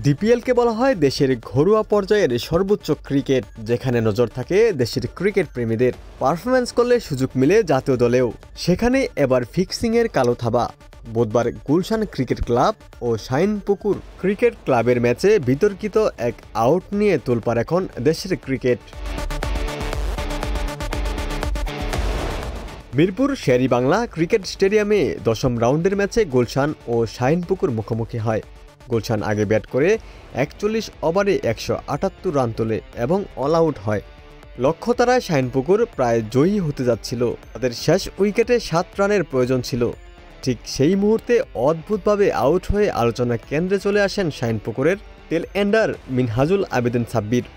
ডিপিএলকে বলা হয় দেশের ঘরোয়া পর্যায়ের সর্বোচ্চ ক্রিকেট, যেখানে নজর থাকে দেশের ক্রিকেট প্রেমীদের। পারফরম্যান্স করলে সুযোগ মিলে জাতীয় দলেও। সেখানে এবার ফিক্সিংয়ের কালো থাবা। বুধবার গুলশান ক্রিকেট ক্লাব ও শাইনপুকুর ক্রিকেট ক্লাবের ম্যাচে বিতর্কিত এক আউট নিয়ে তোলপাড় এখন দেশের ক্রিকেট। মিরপুর শের-ই-বাংলা ক্রিকেট স্টেডিয়ামে ১০ম রাউন্ডের ম্যাচে গুলশান ও শাইনপুকুর মুখোমুখি হয়। গুলশান আগে ব্যাট করে ৪১ ওভারে ১৭৮ রান তোলে এবং অল আউট হয়। লক্ষ্য তারায় শাইনপুকুর প্রায় জয়ী হতে যাচ্ছিল। তাদের শেষ উইকেটে ৭ রানের প্রয়োজন ছিল। ঠিক সেই মুহূর্তে অদ্ভুতভাবে আউট হয়ে আলোচনার কেন্দ্রে চলে আসেন শাইনপুকুরের টেল এন্ডার মিনহাজুল আবেদিন সাব্বির।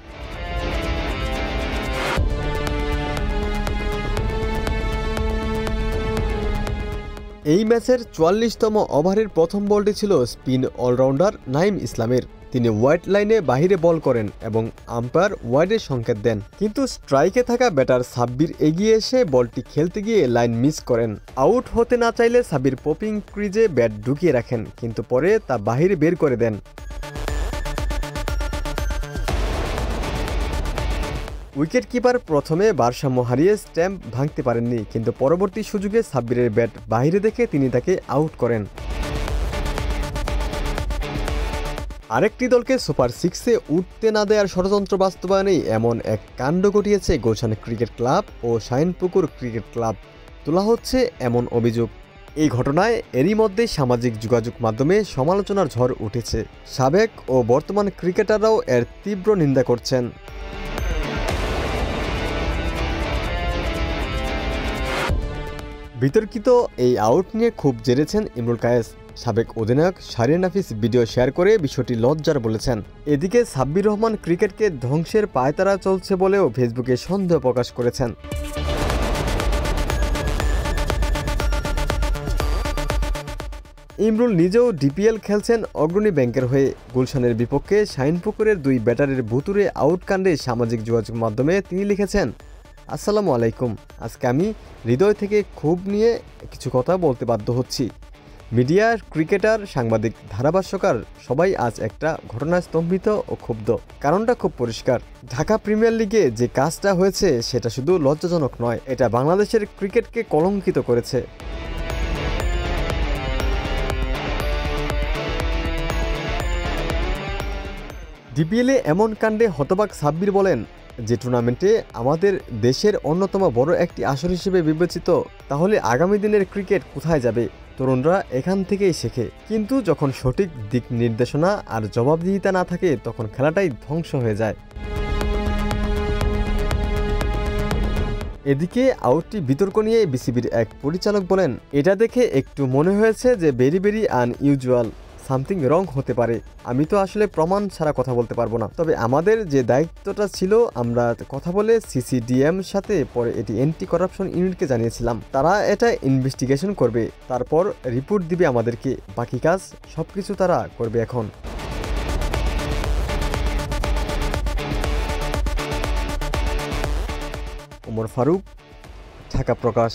এই ম্যাচের ৪৪তম ওভারের প্রথম বলটি ছিল স্পিন অলরাউন্ডার নাঈম ইসলামের। তিনি ওয়াইড লাইনে বাহিরে বল করেন এবং আম্পায়ার ওয়াইডের সংকেত দেন, কিন্তু স্ট্রাইকে থাকা ব্যাটার সাব্বির এগিয়ে এসে বলটি খেলতে গিয়ে লাইন মিস করেন। আউট হতে না চাইলে সাব্বির পপিং ক্রিজে ব্যাট ঢুকিয়ে রাখেন, কিন্তু পরে তা বাহিরে বের করে দেন। উইকেট কিপার প্রথমে ভারসাম্য হারিয়ে স্ট্যাম্প ভাঙতে পারেননি, কিন্তু পরবর্তী সুযোগে সাব্বিরের ব্যাট বাহিরে দেখে তিনি তাকে আউট করেন। আরেকটি দলকে সুপার সিক্সে উঠতে না দেওয়ার ষড়যন্ত্র বাস্তবায়নেই এমন এক কাণ্ড ঘটিয়েছে গুলশান ক্রিকেট ক্লাব ও শাইনপুকুর ক্রিকেট ক্লাব। তোলা হচ্ছে এমন অভিযোগ। এই ঘটনায় এরই মধ্যে সামাজিক যোগাযোগ মাধ্যমে সমালোচনার ঝড় উঠেছে। সাবেক ও বর্তমান ক্রিকেটাররাও এর তীব্র নিন্দা করছেন। বিতর্কিত এই আউট নিয়ে খুব জেরেছেন ইমরুল কায়েস। সাবেক অধিনায়ক শাহরিয়ার নাফিস ভিডিও শেয়ার করে বিষয়টি লজ্জার বলেছেন। এদিকে সাব্বির রহমান ক্রিকেটকে ধ্বংসের পায়তারা চলছে বলেও ফেসবুকে সন্দেহ প্রকাশ করেছেন। ইমরুল নিজেও ডিপিএল খেলছেন অগ্রণী ব্যাংকের হয়ে। গুলশানের বিপক্ষে শাইনপুকুরের ২ ব্যাটারের ভুতুরে আউট কাণ্ডে সামাজিক যোগাযোগ মাধ্যমে তিনি লিখেছেন, আসসালামু আলাইকুম। আজকে আমি হৃদয় থেকে ক্ষোভ নিয়ে কিছু কথা বলতে বাধ্য হচ্ছি। মিডিয়া, ক্রিকেটার, সাংবাদিক, ধারাভাষ্যকার সবাই আজ একটা ঘটনায় স্তম্ভিত ও ক্ষুব্ধ। কারণটা খুব পরিষ্কার। ঢাকা প্রিমিয়ার লিগে যে কাজটা হয়েছে সেটা শুধু লজ্জাজনক নয়, এটা বাংলাদেশের ক্রিকেটকে কলঙ্কিত করেছে। ডিপিএলে এমন কাণ্ডে হতবাক সাব্বির বলেন, যে টুর্নামেন্টে আমাদের দেশের অন্যতম বড় একটি আসর হিসেবে বিবেচিত, তাহলে আগামী দিনের ক্রিকেট কোথায় যাবে? তরুণরা এখান থেকেই শেখে, কিন্তু যখন সঠিক দিক নির্দেশনা আর জবাবদিহিতা না থাকে তখন খেলাটাই ধ্বংস হয়ে যায়। এদিকে আউটটি বিতর্ক নিয়ে বিসিবির এক পরিচালক বলেন, এটা দেখে একটু মনে হয়েছে যে ভেরি আনইউজুয়াল, সামথিং রং হতে পারে। আমি তো আসলে প্রমাণ ছাড়া কথা বলতে পারবো না, তবে আমাদের যে দায়িত্বটা ছিল আমরা কথা বলে সিসিডিএম সাথে পরে এটি অ্যান্টি করাপশন ইউনিটকে জানিয়েছিলাম। তারা এটা ইনভেস্টিগেশন করবে, তারপর রিপোর্ট দিবে আমাদেরকে। বাকি কাজ সবকিছু তারা করবে এখন। ওমর ফারুক, ঢাকা প্রকাশ।